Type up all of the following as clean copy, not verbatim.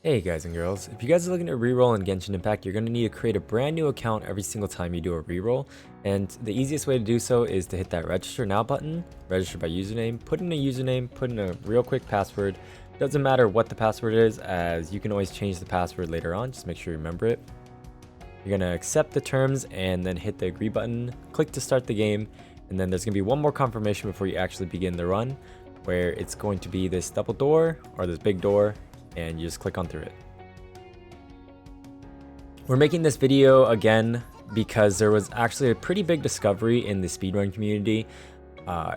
Hey guys and girls, if you guys are looking to reroll in Genshin Impact, you're going to need to create a brand new account every single time you do a reroll, and the easiest way to do so is to hit that register now button, register by username, put in a username, put in a real quick password. Doesn't matter what the password is, as you can always change the password later on, just make sure you remember it. You're going to accept the terms and then hit the agree button, click to start the game, and then there's going to be one more confirmation before you actually begin the run, where it's going to be this double door or this big door, and you just click on through it. We're making this video again because there was actually a pretty big discovery in the speedrun community.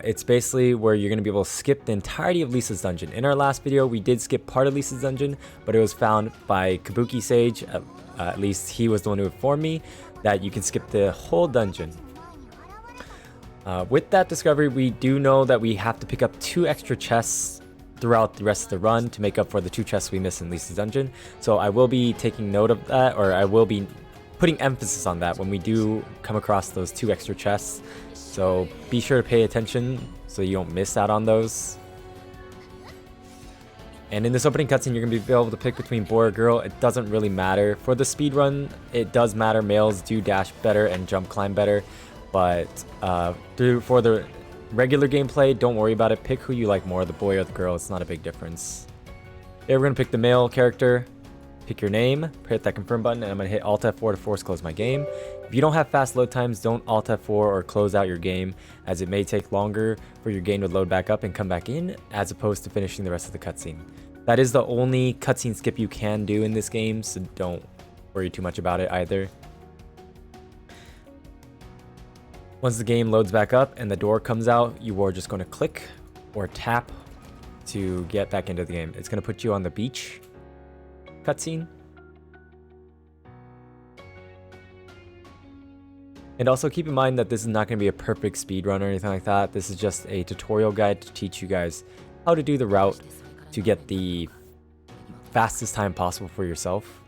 It's basically where you're going to be able to skip the entirety of Lisa's dungeon. In our last video, we did skip part of Lisa's dungeon, but it was found by KabukiSage, at least he was the one who informed me, that you can skip the whole dungeon. With that discovery, we do know that we have to pick up 2 extra chests throughout the rest of the run to make up for the 2 chests we missed in Lisa's dungeon. So I will be taking note of that, or I will be putting emphasis on that when we do come across those 2 extra chests. So be sure to pay attention so you don't miss out on those. And in this opening cutscene, you're going to be able to pick between boy or girl. It doesn't really matter. For the speedrun, it does matter. Males do dash better and jump climb better. But for the regular gameplay, don't worry about it. Pick who you like more, the boy or the girl. It's not a big difference. Here we're going to pick the male character. Pick your name, hit that confirm button, and I'm going to hit Alt F4 to force close my game. If you don't have fast load times, don't Alt F4 or close out your game, as it may take longer for your game to load back up and come back in, as opposed to finishing the rest of the cutscene. That is the only cutscene skip you can do in this game, so don't worry too much about it either. Once the game loads back up and the door comes out, you are just going to click or tap to get back into the game. It's going to put you on the beach cutscene. And also keep in mind that this is not going to be a perfect speedrun or anything like that. This is just a tutorial guide to teach you guys how to do the route to get the fastest time possible for yourself.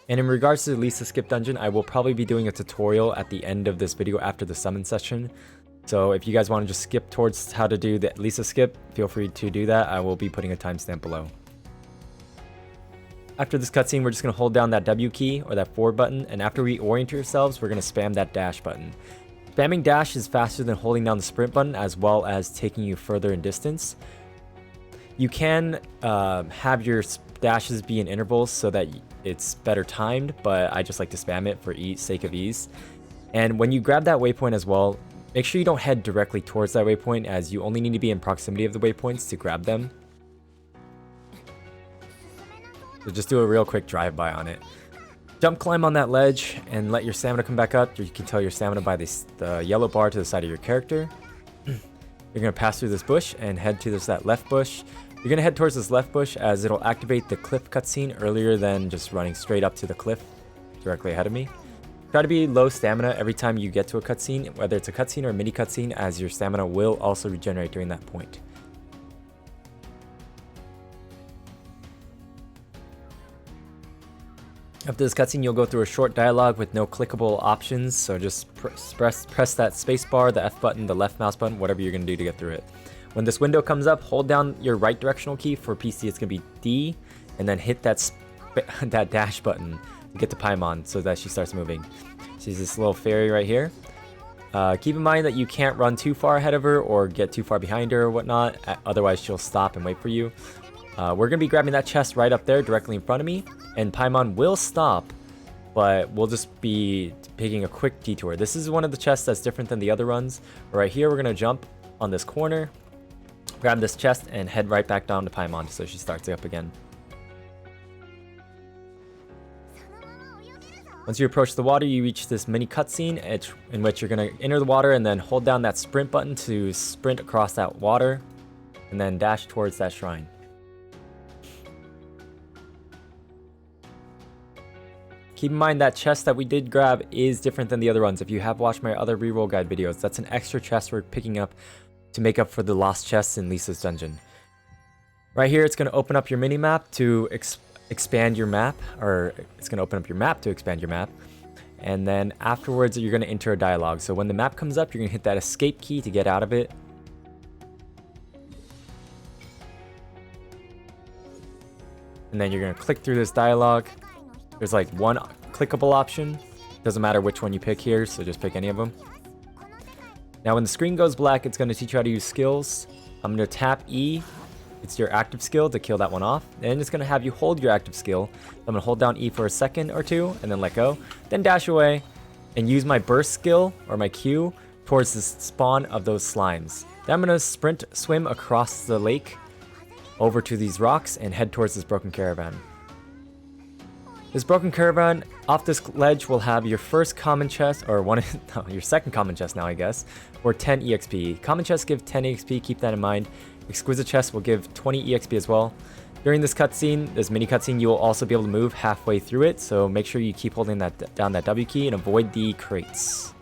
And in regards to the Lisa skip dungeon, I will probably be doing a tutorial at the end of this video after the summon session. So if you guys want to just skip towards how to do the Lisa skip, feel free to do that. I will be putting a timestamp below. After this cutscene, we're just going to hold down that W key or that forward button, and after we orient yourselves, we're going to spam that dash button. Spamming dash is faster than holding down the sprint button, as well as taking you further in distance. You can have your dashes be in intervals so that it's better timed, but I just like to spam it for sake of ease. And when you grab that waypoint as well, make sure you don't head directly towards that waypoint, as you only need to be in proximity of the waypoints to grab them. So just do a real quick drive-by on it. Jump climb on that ledge and let your stamina come back up. You can tell your stamina by the yellow bar to the side of your character. You're going to pass through this bush and head to that left bush. You're going to head towards this left bush, as it'll activate the cliff cutscene earlier than just running straight up to the cliff directly ahead of me. Try to be low stamina every time you get to a cutscene, whether it's a cutscene or a mini cutscene, as your stamina will also regenerate during that point. After this cutscene, you'll go through a short dialogue with no clickable options, so just press that space bar, the F button, the left mouse button, whatever you're going to do to get through it. When this window comes up, hold down your right directional key. For PC, it's going to be D, and then hit that dash button to get to Paimon so that she starts moving. She's this little fairy right here. Keep in mind that you can't run too far ahead of her or get too far behind her or whatnot, otherwise she'll stop and wait for you. We're going to be grabbing that chest right up there directly in front of me, and Paimon will stop, but we'll just be taking a quick detour. This is one of the chests that's different than the other runs. Right here, we're going to jump on this corner, grab this chest, and head right back down to Paimon so she starts up again. Once you approach the water, you reach this mini cutscene in which you're going to enter the water and then hold down that sprint button to sprint across that water and then dash towards that shrine. Keep in mind that chest that we did grab is different than the other ones. If you have watched my other reroll guide videos, that's an extra chest we're picking up to make up for the lost chests in Lisa's dungeon. Right here, it's going to open up your mini-map to expand your map, or it's going to open up your map to expand your map. And then afterwards, you're going to enter a dialogue. So when the map comes up, you're going to hit that escape key to get out of it. And then you're going to click through this dialogue. There's like one clickable option. Doesn't matter which one you pick here, so just pick any of them. Now when the screen goes black, it's going to teach you how to use skills. I'm going to tap E. It's your active skill to kill that one off. Then it's going to have you hold your active skill. I'm going to hold down E for a second or two and then let go. Then dash away and use my burst skill or my Q towards the spawn of those slimes. Then I'm going to swim across the lake over to these rocks and head towards this broken caravan. This broken caravan off this ledge will have your first common chest, or your second common chest now I guess, for 10 EXP. Common chests give 10 EXP, keep that in mind. Exquisite chests will give 20 EXP as well. During this cutscene, this mini cutscene, you will also be able to move halfway through it, so make sure you keep holding down that W key and avoid the crates.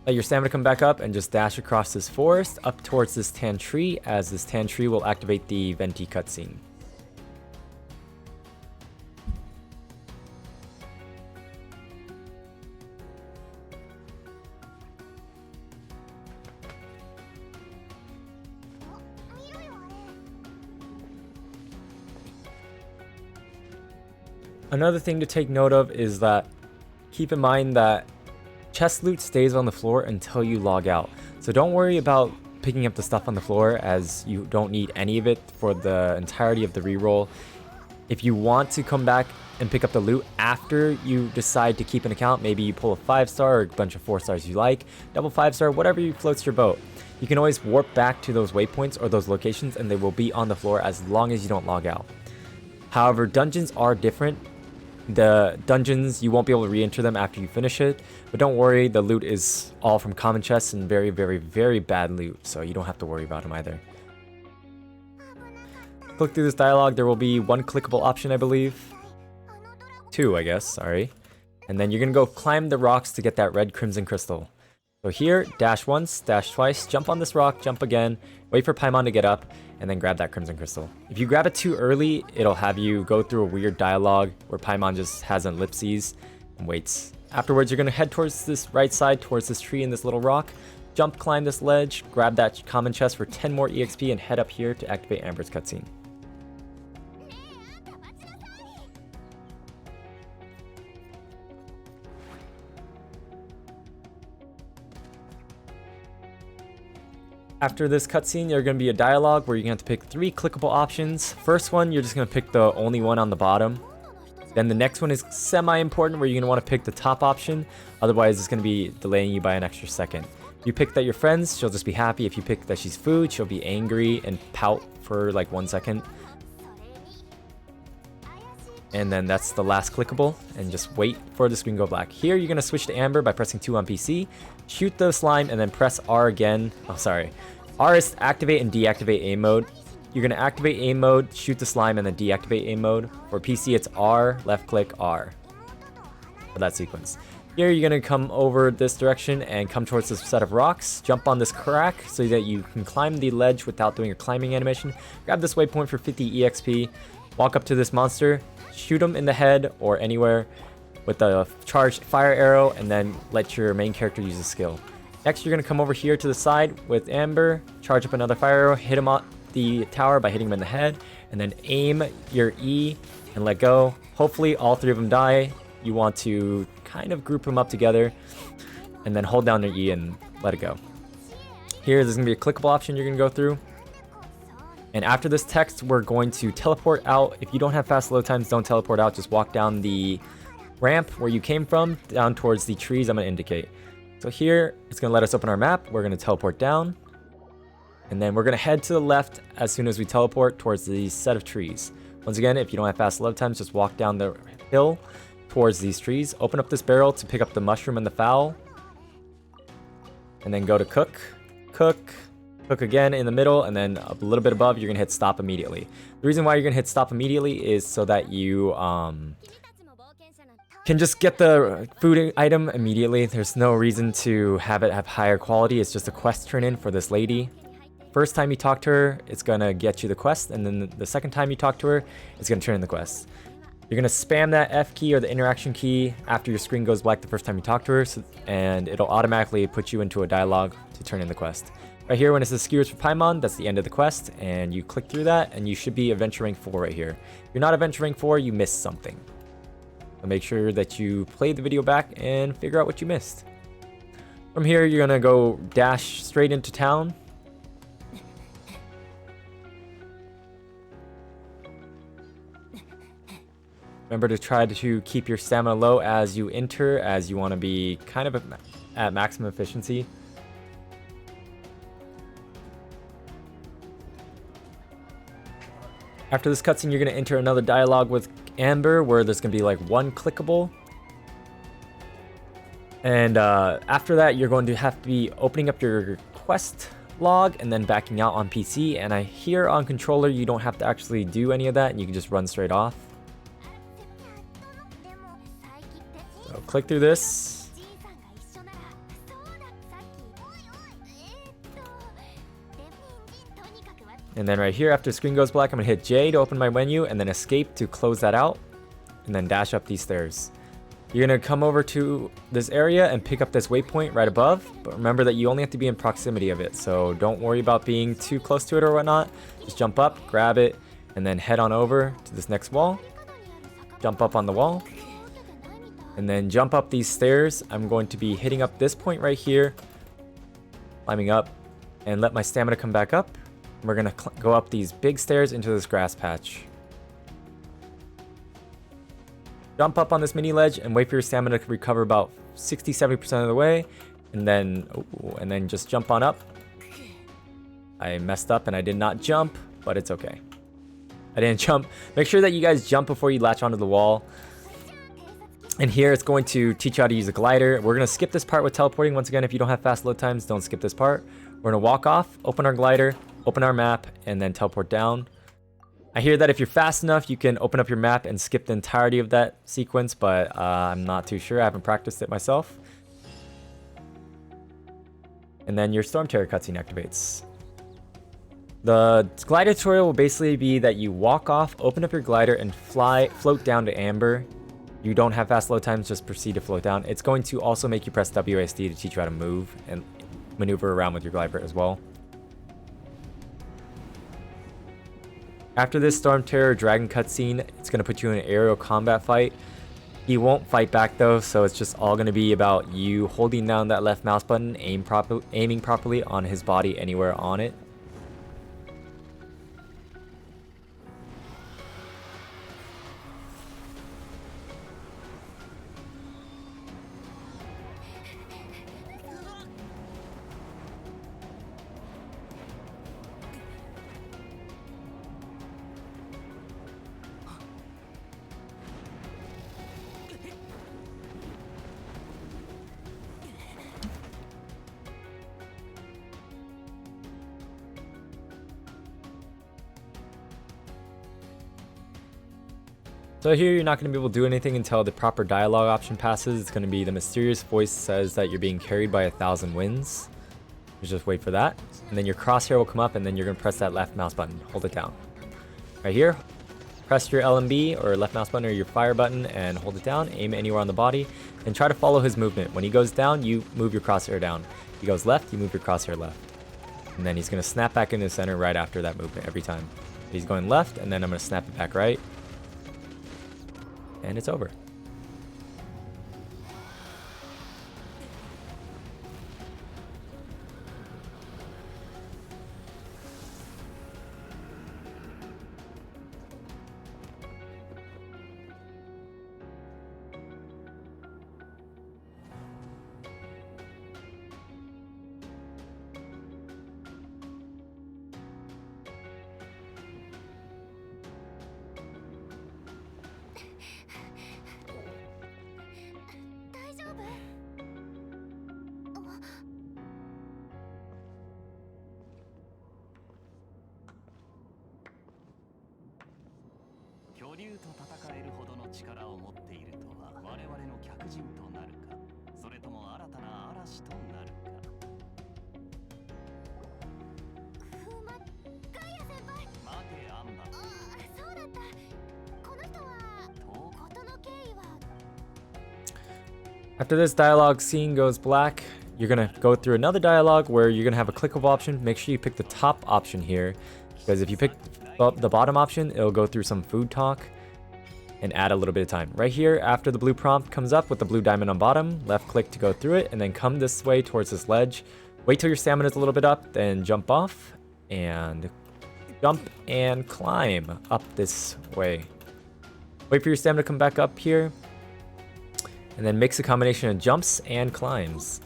Let your stamina come back up and just dash across this forest up towards this tan tree, as this tan tree will activate the Venti cutscene. Another thing to take note of is that keep in mind that chest loot stays on the floor until you log out. So don't worry about picking up the stuff on the floor, as you don't need any of it for the entirety of the reroll. If you want to come back and pick up the loot after you decide to keep an account, maybe you pull a 5-star or a bunch of 4-stars you like, double 5-star, whatever floats your boat. You can always warp back to those waypoints or those locations and they will be on the floor as long as you don't log out. However, dungeons are different. The dungeons, you won't be able to re-enter them after you finish it, but don't worry, the loot is all from common chests and very, very, very bad loot, so you don't have to worry about them either. Click through this dialogue, there will be one clickable option, I believe. Two, I guess, sorry. And then you're gonna go climb the rocks to get that red crimson crystal. So here, dash once, dash twice, jump on this rock, jump again, wait for Paimon to get up, and then grab that crimson crystal. If you grab it too early, it'll have you go through a weird dialogue where Paimon just has an ellipses and waits. Afterwards, you're gonna head towards this right side, towards this tree and this little rock, jump, climb this ledge, grab that common chest for 10 more EXP, and head up here to activate Amber's cutscene. After this cutscene, there's going to be a dialogue where you're going to have to pick 3 clickable options. First one, you're just going to pick the only one on the bottom. Then the next one is semi-important, where you're going to want to pick the top option. Otherwise, it's going to be delaying you by an extra second. If you pick that you're friends, she'll just be happy. If you pick that she's food, she'll be angry and pout for like 1 second. And then that's the last clickable, and just wait for the screen to go black. Here, you're going to switch to Amber by pressing 2 on PC, shoot the slime, and then press R again. Oh, sorry. R is activate and deactivate aim mode. You're going to activate aim mode, shoot the slime, and then deactivate aim mode. For PC, it's R, left click, R for that sequence. Here, you're going to come over this direction and come towards this set of rocks. Jump on this crack so that you can climb the ledge without doing a climbing animation. Grab this waypoint for 50 EXP. Walk up to this monster, shoot him in the head or anywhere with a charged fire arrow, and then let your main character use a skill. Next, you're going to come over here to the side with Amber, charge up another fire arrow, hit him on the tower by hitting him in the head, and then aim your E and let go. Hopefully all 3 of them die. You want to kind of group them up together and then hold down your E and let it go. Here, there's going to be a clickable option you're going to go through. And after this text, we're going to teleport out. If you don't have fast load times, don't teleport out. Just walk down the ramp where you came from, down towards the trees I'm going to indicate. So here, it's going to let us open our map. We're going to teleport down. And then we're going to head to the left as soon as we teleport towards the set of trees. Once again, if you don't have fast load times, just walk down the hill towards these trees. Open up this barrel to pick up the mushroom and the fowl. And then go to cook. Cook again in the middle, and then a little bit above, you're going to hit stop immediately. The reason why you're going to hit stop immediately is so that you can just get the food item immediately. There's no reason to have it have higher quality. It's just a quest turn in for this lady. First time you talk to her, it's gonna get you the quest, and then the second time you talk to her, it's gonna turn in the quest. You're gonna spam that F key or the interaction key after your screen goes black the first time you talk to her, and it'll automatically put you into a dialogue to turn in the quest. Right here, when it says Skewers for Paimon, that's the end of the quest, and you click through that, and you should be Adventure Rank 4 right here. If you're not Adventure Rank 4, you missed something. So make sure that you play the video back and figure out what you missed. From here, you're gonna go dash straight into town. Remember to try to keep your stamina low as you enter, as you want to be kind of at maximum efficiency. After this cutscene, you're going to enter another dialogue with Amber, where there's going to be like one clickable. And after that, you're going to have to be opening up your quest log and then backing out on PC. And I hear on controller, you don't have to actually do any of that, and you can just run straight off. So click through this. And then right here, after the screen goes black, I'm gonna hit J to open my menu and then escape to close that out, and then dash up these stairs. You're gonna come over to this area and pick up this waypoint right above, but remember that you only have to be in proximity of it, so don't worry about being too close to it or whatnot. Just jump up, grab it, and then head on over to this next wall. Jump up on the wall. And then jump up these stairs. I'm going to be hitting up this point right here, climbing up, and let my stamina come back up. We're going to go up these big stairs into this grass patch. Jump up on this mini ledge and wait for your stamina to recover about 60-70% of the way, and then just jump on up. I messed up and I did not jump, but it's okay. I didn't jump. Make sure that you guys jump before you latch onto the wall. And here it's going to teach you how to use a glider. We're going to skip this part with teleporting. Once again, if you don't have fast load times, don't skip this part. We're going to walk off, open our glider, open our map, and then teleport down. I hear that if you're fast enough, you can open up your map and skip the entirety of that sequence, but I'm not too sure. I haven't practiced it myself. And then your Storm Terror cutscene activates. The glider tutorial will basically be that you walk off, open up your glider, and float down to Amber. You don't have fast load times, just proceed to float down. It's going to also make you press WASD to teach you how to move and maneuver around with your glider as well. After this Storm Terror Dragon cutscene, it's going to put you in an aerial combat fight. He won't fight back though, so it's just all going to be about you holding down that left mouse button, aiming properly on his body anywhere on it. So here you're not going to be able to do anything until the proper dialogue option passes. It's going to be the mysterious voice says that you're being carried by 1,000 winds. You just wait for that. And then your crosshair will come up and then you're going to press that left mouse button. Hold it down. Right here, press your LMB or left mouse button or your fire button and hold it down. Aim anywhere on the body and try to follow his movement. When he goes down, you move your crosshair down. He goes left, you move your crosshair left. And then he's going to snap back into the center right after that movement every time. He's going left and then I'm going to snap it back right. And it's over. After this dialogue scene goes black, you're gonna go through another dialogue where you're gonna have a clickable option. Make sure you pick the top option here, because if you pick the bottom option, it'll go through some food talk and add a little bit of time. Right here, after the blue prompt comes up with the blue diamond on bottom, left click to go through it, and then come this way towards this ledge. Wait till your stamina is a little bit up, then jump off, and jump and climb up this way. Wait for your stamina to come back up here, and then mix a combination of jumps and climbs.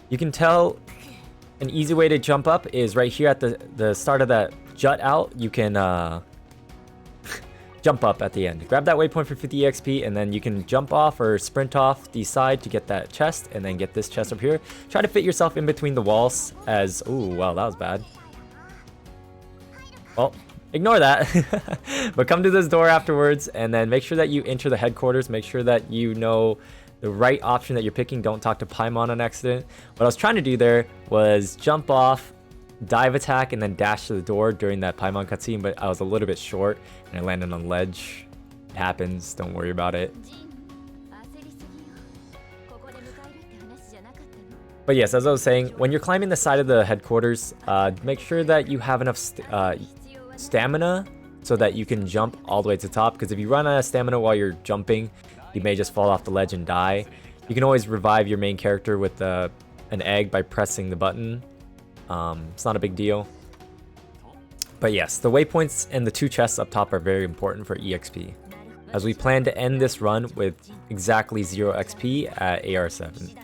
You can tell an easy way to jump up is right here at the start of that jut out. You can jump up at the end. Grab that waypoint for 50 EXP, and then you can jump off or sprint off the side to get that chest, and then get this chest up here. Try to fit yourself in between the walls as... Ooh, wow, that was bad. Well, ignore that. But come to this door afterwards, and then make sure that you enter the headquarters. Make sure that you know the right option that you're picking. Don't talk to Paimon on accident. What I was trying to do there was jump off, dive attack, and then dash to the door during that Paimon cutscene, but I was a little bit short and I landed on the ledge. It happens, don't worry about it. But yes, as I was saying, when you're climbing the side of the headquarters, make sure that you have enough stamina so that you can jump all the way to the top, because if you run out of stamina while you're jumping, you may just fall off the ledge and die. You can always revive your main character with an egg by pressing the button. It's not a big deal. But yes, the waypoints and the 2 chests up top are very important for EXP, as we plan to end this run with exactly 0 XP at AR7.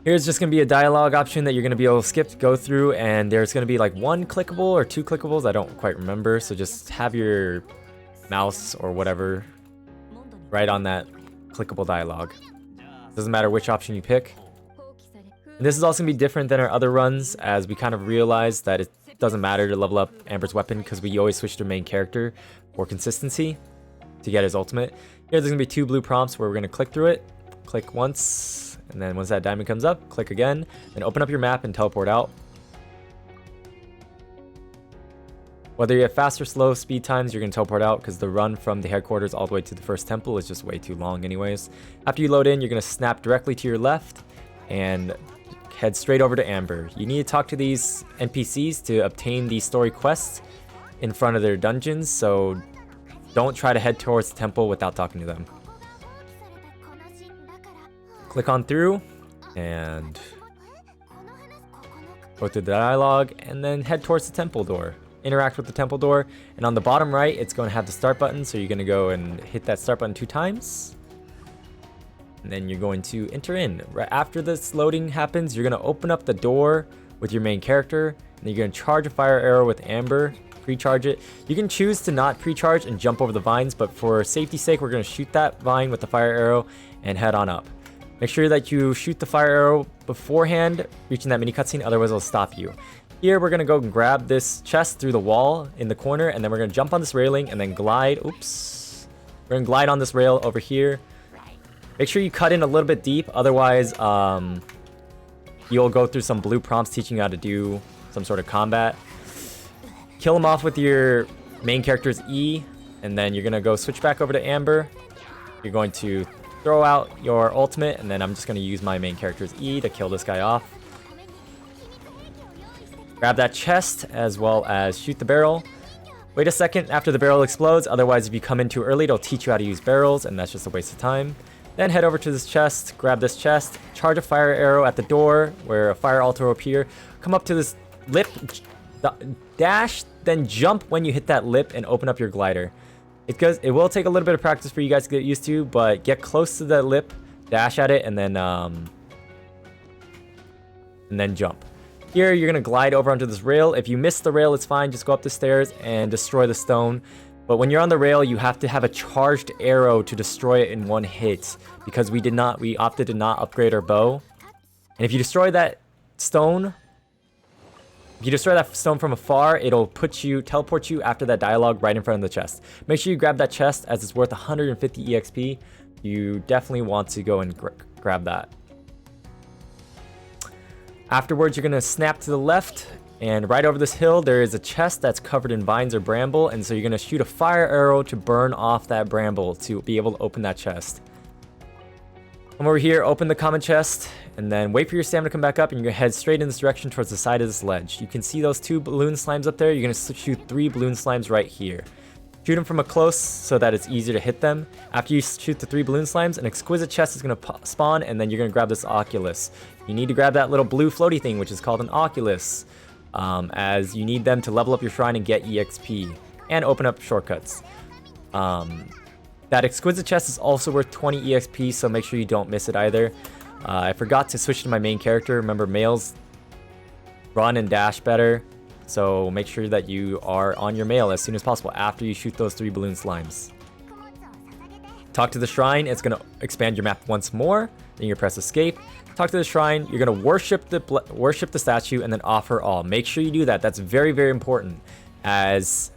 Here's just going to be a dialogue option that you're going to be able to go through, and there's going to be like 1 clickable or 2 clickables, I don't quite remember, so just have your mouse or whatever right on that clickable dialogue. Doesn't matter which option you pick. And this is also going to be different than our other runs, as we kind of realized that it doesn't matter to level up Amber's weapon, because we always switch to main character for consistency to get his ultimate. Here there's going to be 2 blue prompts where we're going to click through it. Click once, and then once that diamond comes up, click again, and open up your map and teleport out. Whether you have fast or slow speed times, you're going to teleport out, because the run from the headquarters all the way to the first temple is just way too long anyways. After you load in, you're going to snap directly to your left and head straight over to Amber. You need to talk to these NPCs to obtain these story quests in front of their dungeons, so don't try to head towards the temple without talking to them. Click on through and go through the dialogue, and then head towards the temple door. Interact with the temple door, and on the bottom right it's going to have the start button, so you're going to go and hit that start button 2 times. And then you're going to enter in. Right after this loading happens, you're going to open up the door with your main character, and you're going to charge a fire arrow with Amber, pre-charge it. You can choose to not pre-charge and jump over the vines, but for safety's sake, we're going to shoot that vine with the fire arrow and head on up. Make sure that you shoot the fire arrow beforehand reaching that mini cutscene, otherwise it'll stop you. Here we're going to go and grab this chest through the wall in the corner, and then we're going to jump on this railing and then glide. Oops. We're going to glide on this rail over here. Make sure you cut in a little bit deep, otherwise you'll go through some blue prompts teaching you how to do some sort of combat. Kill them off with your main character's E, and then you're going to go switch back over to Amber. You're going to throw out your ultimate, and then I'm just going to use my main character's E to kill this guy off. Grab that chest as well as shoot the barrel. Wait a second after the barrel explodes, otherwise if you come in too early, it'll teach you how to use barrels, and that's just a waste of time. Then head over to this chest, grab this chest, charge a fire arrow at the door where a fire altar will appear. Come up to this lip, dash, then jump when you hit that lip and open up your glider. It will take a little bit of practice for you guys to get used to, but get close to the lip, dash at it, and then jump. Here you're gonna glide over onto this rail. If you miss the rail, it's fine. Just go up the stairs and destroy the stone. But when you're on the rail, you have to have a charged arrow to destroy it in 1 hit, because we opted to not upgrade our bow. And if you destroy that stone, from afar, it'll teleport you after that dialogue right in front of the chest. Make sure you grab that chest, as it's worth 150 EXP. You definitely want to go and grab that. Afterwards, you're gonna snap to the left, and right over this hill, there is a chest that's covered in vines or bramble, and so you're gonna shoot a fire arrow to burn off that bramble to be able to open that chest. Come over here, open the common chest, and then wait for your stamina to come back up, and you're gonna head straight in this direction towards the side of this ledge. You can see those 2 balloon slimes up there. You're gonna shoot 3 balloon slimes right here. Shoot them from a close so that it's easier to hit them. After you shoot the 3 balloon slimes, an exquisite chest is gonna spawn, and then you're gonna grab this oculus. You need to grab that little blue floaty thing, which is called an oculus, as you need them to level up your shrine and get EXP, and open up shortcuts. That exquisite chest is also worth 20 EXP, so make sure you don't miss it either. I forgot to switch to my main character. Remember, males run and dash better, so make sure that you are on your mail as soon as possible after you shoot those 3 balloon slimes. Talk to the shrine, it's going to expand your map once more. Then you press escape. Talk to the shrine, you're going to worship the statue and then offer all. Make sure you do that. That's very, very important, as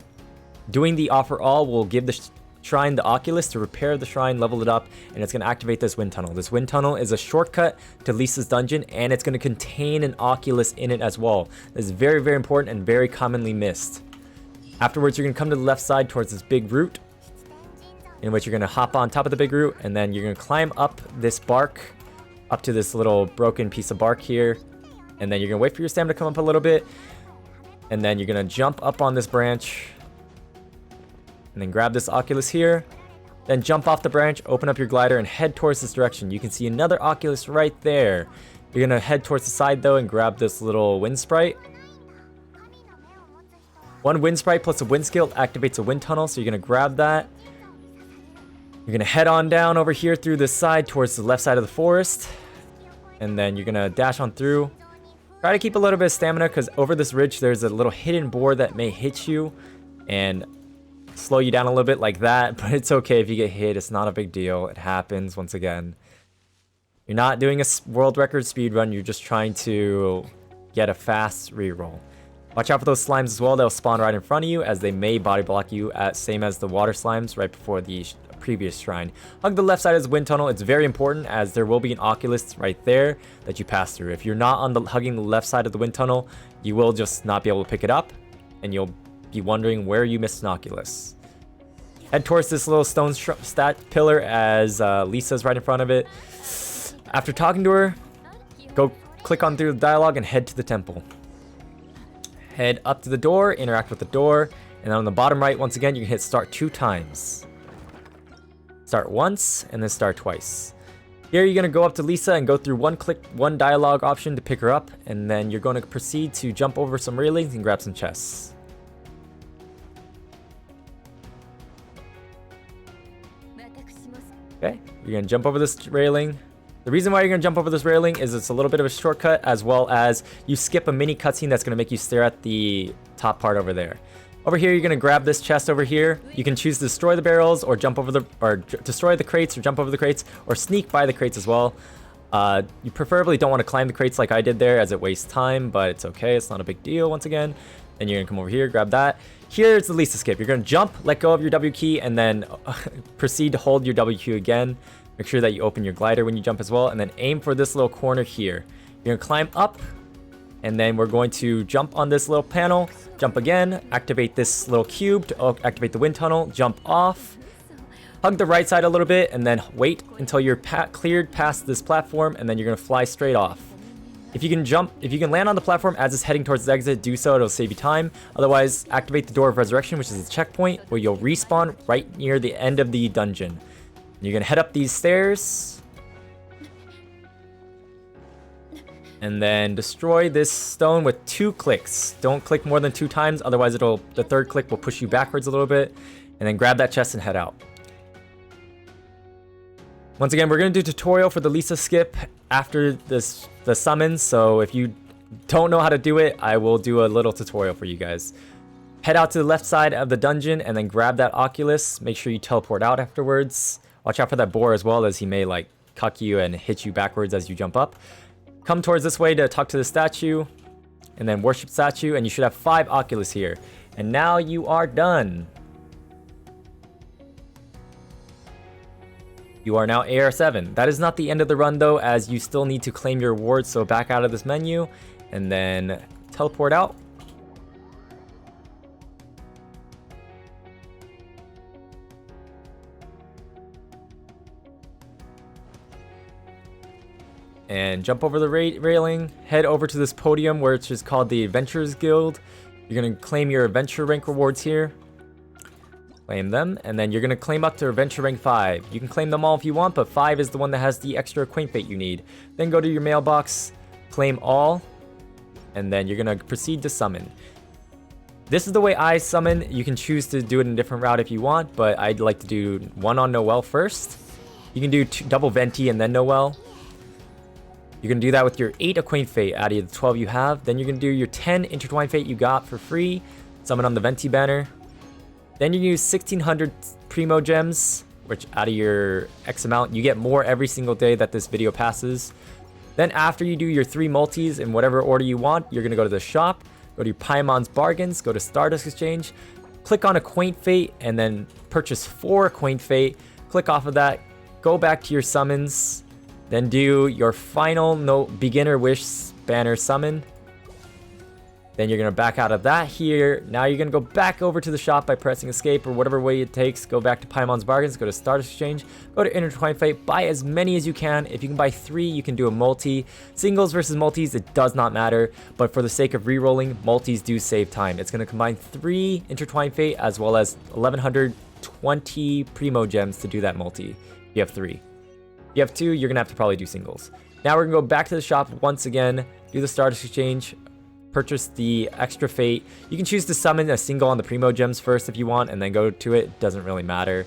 doing the offer all will give the shrine the oculus to repair the shrine, level it up, and it's going to activate this wind tunnel. This wind tunnel is a shortcut to Lisa's dungeon, and it's going to contain an oculus in it as well. This is very, very important and very commonly missed. Afterwards, you're going to come to the left side towards this big root, in which you're going to hop on top of the big root, and then you're going to climb up this bark, up to this little broken piece of bark here, and then you're going to wait for your stamina to come up a little bit, and then you're going to jump up on this branch, and then grab this oculus here, then jump off the branch, open up your glider, and head towards this direction. You can see another oculus right there. You're gonna head towards the side though and grab this little wind sprite. 1 wind sprite plus a wind skill activates a wind tunnel, so you're gonna grab that. You're gonna head on down over here through this side towards the left side of the forest, and then you're gonna dash on through. Try to keep a little bit of stamina, because over this ridge there's a little hidden boar that may hit you and slow you down a little bit like that, but it's okay if you get hit. It's not a big deal. It happens once again. You're not doing a world record speed run. You're just trying to get a fast reroll. Watch out for those slimes as well. They'll spawn right in front of you, as they may body block you, same as the water slimes right before the previous shrine. Hug the left side of this wind tunnel. It's very important, as there will be an oculus right there that you pass through. If you're not on hugging the left side of the wind tunnel, you will just not be able to pick it up, and you'll be wondering where you missed an oculus. Head towards this little stone stat pillar, as Lisa's right in front of it. After talking to her, go click on through the dialogue and head to the temple. Head up to the door, interact with the door, and on the bottom right, once again, you can hit start 2 times. Start once and then start twice. Here you're going to go up to Lisa and go through one dialogue option to pick her up, and then you're going to proceed to jump over some railings and grab some chests. Okay, you're going to jump over this railing. The reason why you're going to jump over this railing is it's a little bit of a shortcut, as well as you skip a mini cutscene that's going to make you stare at the top part over there. Over here, you're going to grab this chest over here. You can choose to destroy the barrels, or destroy the crates, or jump over the crates, or sneak by the crates as well. You preferably don't want to climb the crates like I did there, as it wastes time, but it's okay. It's not a big deal once again. Then you're going to come over here, grab that. Here's the Lisa skip. You're going to jump, let go of your W key, and then proceed to hold your W key again. Make sure that you open your glider when you jump as well, and then aim for this little corner here. You're going to climb up, and then we're going to jump on this little panel, jump again, activate this little cube to activate the wind tunnel, jump off, hug the right side a little bit, and then wait until you're cleared past this platform, and then you're going to fly straight off. If you can land on the platform as it's heading towards the exit, do so. It'll save you time. Otherwise, activate the Door of Resurrection, which is a checkpoint where you'll respawn right near the end of the dungeon. You're going to head up these stairs, and then destroy this stone with 2 clicks. Don't click more than 2 times, otherwise the 3rd click will push you backwards a little bit. And then grab that chest and head out. Once again, we're going to do a tutorial for the Lisa skip after the summons, so if you don't know how to do it, I will do a little tutorial for you guys. Head out to the left side of the dungeon and then grab that oculus. Make sure you teleport out afterwards. Watch out for that boar as well, as he may like cuck you and hit you backwards as you jump up. Come towards this way to talk to the statue, and then worship statue, and you should have 5 oculus here. And now you are done. You are now AR7. That is not the end of the run though, as you still need to claim your rewards, so back out of this menu, and then teleport out. and jump over the railing, head over to this podium which is called the Adventurers Guild. You're going to claim your adventure rank rewards here. Claim them, and then you're going to claim up to adventure rank 5. You can claim them all if you want, but 5 is the one that has the extra acquaint fate you need. Then go to your mailbox, claim all, and then you're going to proceed to summon. This is the way I summon. You can choose to do it in a different route if you want, but I'd like to do 1 on Noelle first. You can do double Venti and then Noelle. You can do that with your 8 acquaint fate out of the 12 you have. Then you're going to do your 10 intertwine fate you got for free. Summon on the Venti banner. Then you use 1600 Primo Gems, which out of your X amount, you get more every single day that this video passes. Then after you do your 3 multis in whatever order you want, you're going to go to the shop, go to your Paimon's Bargains, go to Stardust Exchange, click on Acquaint Fate, and then purchase 4 Acquaint Fate. Click off of that, go back to your summons, then do your final Beginner Wish banner summon. Then you're going to back out of that here. Now you're going to go back over to the shop by pressing escape or whatever way it takes. Go back to Paimon's Bargains, go to Stardust Exchange, go to Intertwine Fate, buy as many as you can. If you can buy 3, you can do a multi. Singles versus multis, it does not matter. But for the sake of re-rolling, multis do save time. It's going to combine 3 Intertwine Fate as well as 1120 Primo Gems to do that multi. You have 3. If you have 2, you're going to have to probably do singles. Now we're going to go back to the shop once again, do the Stardust Exchange, purchase the extra fate. You can choose to summon a single on the Primo Gems first if you want, and then go to it. Doesn't really matter.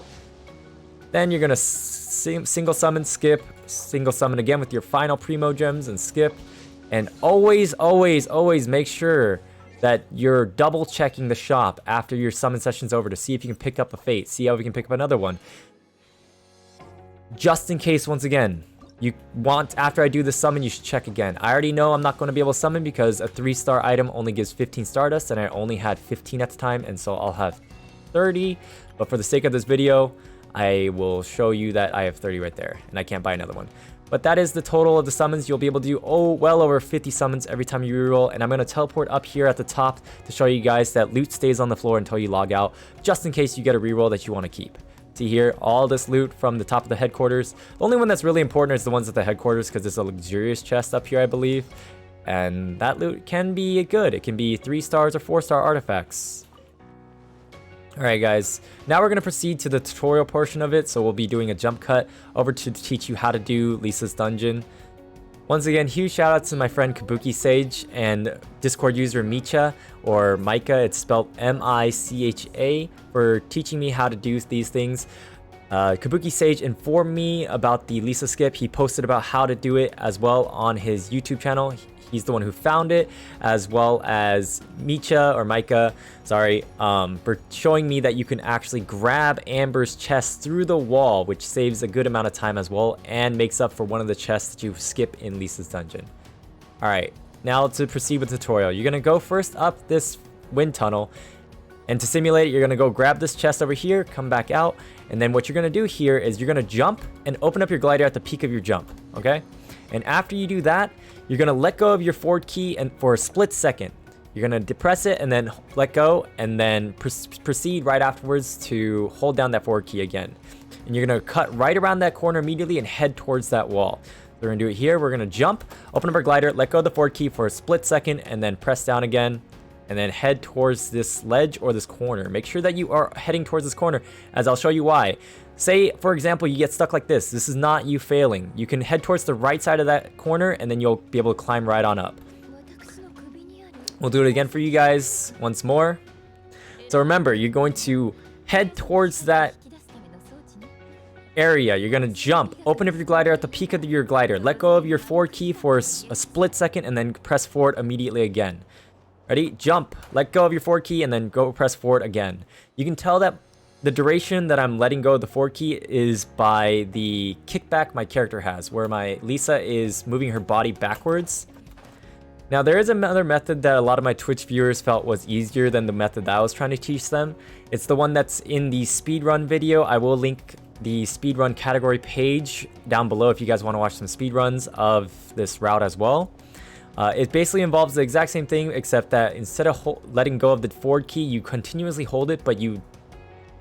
Then you're gonna single summon, skip, single summon again with your final Primo Gems and skip. And always, always, always make sure that you're double checking the shop after your summon session's over to see if you can pick up a fate. See how we can pick up another one. Just in case, once again, you want, after I do the summon, you should check again. I already know I'm not going to be able to summon because a 3-star item only gives 15 Stardust, and I only had 15 at the time, and so I'll have 30. But for the sake of this video, I will show you that I have 30 right there, and I can't buy another one. But that is the total of the summons. You'll be able to do, well over 50 summons every time you reroll, and I'm going to teleport up here at the top to show you guys that loot stays on the floor until you log out, just in case you get a reroll that you want to keep. See here, all this loot from the top of the headquarters. The only one that's really important is the ones at the headquarters because there's a luxurious chest up here, I believe. And that loot can be good. It can be 3 stars or 4-star artifacts. Alright guys, now we're going to proceed to the tutorial portion of it. So we'll be doing a jump cut over to teach you how to do Lisa's dungeon. Once again, huge shout out to my friend KabukiSage and Discord user Micha, or Micah, it's spelled M-I-C-H-A, for teaching me how to do these things. KabukiSage informed me about the Lisa skip. He posted about how to do it as well on his YouTube channel. He's the one who found it, as well as Micha, or Micah, sorry, for showing me that you can actually grab Amber's chest through the wall, which saves a good amount of time as well, and makes up for one of the chests that you skip in Lisa's dungeon. Alright, now to proceed with the tutorial. You're going to go first up this wind tunnel, and to simulate it, you're going to go grab this chest over here, come back out, and then what you're going to do here is you're going to jump and open up your glider at the peak of your jump, okay? And after you do that, you're going to let go of your forward key and for a split second. You're going to depress it and then let go, and then proceed right afterwards to hold down that forward key again. And you're going to cut right around that corner immediately and head towards that wall. So we're going to do it here. We're going to jump, open up our glider, let go of the forward key for a split second, and then press down again. And then head towards this ledge or this corner. Make sure that you are heading towards this corner, as I'll show you why. Say, for example, you get stuck like this. This is not you failing. You can head towards the right side of that corner, and then you'll be able to climb right on up. We'll do it again for you guys once more. So remember, you're going to head towards that area. You're going to jump, open up your glider at the peak of your glider, let go of your forward key for a split second, and then press forward immediately again. Ready? Jump, let go of your forward key, and then go press forward again. You can tell that the duration that I'm letting go of the forward key is by the kickback my character has, where my Lisa is moving her body backwards. Now there is another method that a lot of my Twitch viewers felt was easier than the method that I was trying to teach them. It's the one that's in the speedrun video. I will link the speedrun category page down below if you guys want to watch some speedruns of this route as well. It basically involves the exact same thing, except that instead of letting go of the forward key, you continuously hold it, but you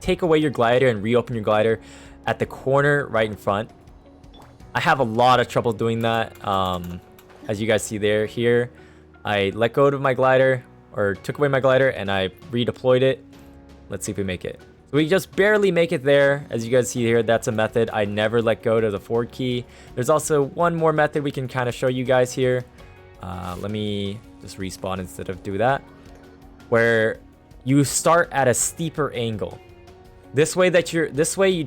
take away your glider and reopen your glider at the corner right in front. I have a lot of trouble doing that. As you guys see here, I let go of my glider, or took away my glider, and I redeployed it. Let's see if we make it. So we just barely make it there. As you guys see here, that's a method. I never let go to the forward key. There's also one more method we can kind of show you guys here. Let me just respawn instead of do that. Where you start at a steeper angle. When you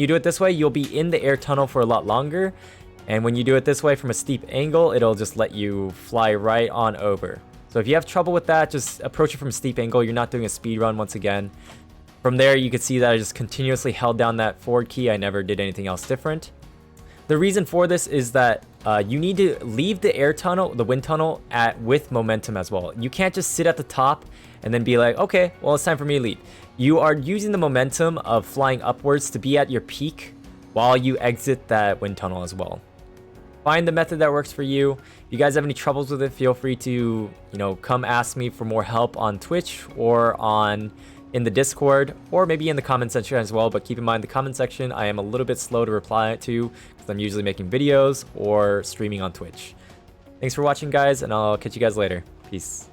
do it this way, you'll be in the air tunnel for a lot longer. And when you do it this way from a steep angle, it'll just let you fly right on over. So if you have trouble with that, just approach it from a steep angle. You're not doing a speed run once again. From there, you can see that I just continuously held down that forward key. I never did anything else different. The reason for this is that you need to leave the air tunnel, the wind tunnel, with momentum as well. You can't just sit at the top and then be like, okay, well, it's time for me to leave. You are using the momentum of flying upwards to be at your peak while you exit that wind tunnel as well. Find the method that works for you. If you guys have any troubles with it, feel free to, come ask me for more help on Twitch or in the Discord, or maybe in the comment section as well. But keep in mind, the comment section, I am a little bit slow to reply to because I'm usually making videos or streaming on Twitch. Thanks for watching, guys, and I'll catch you guys later. Peace.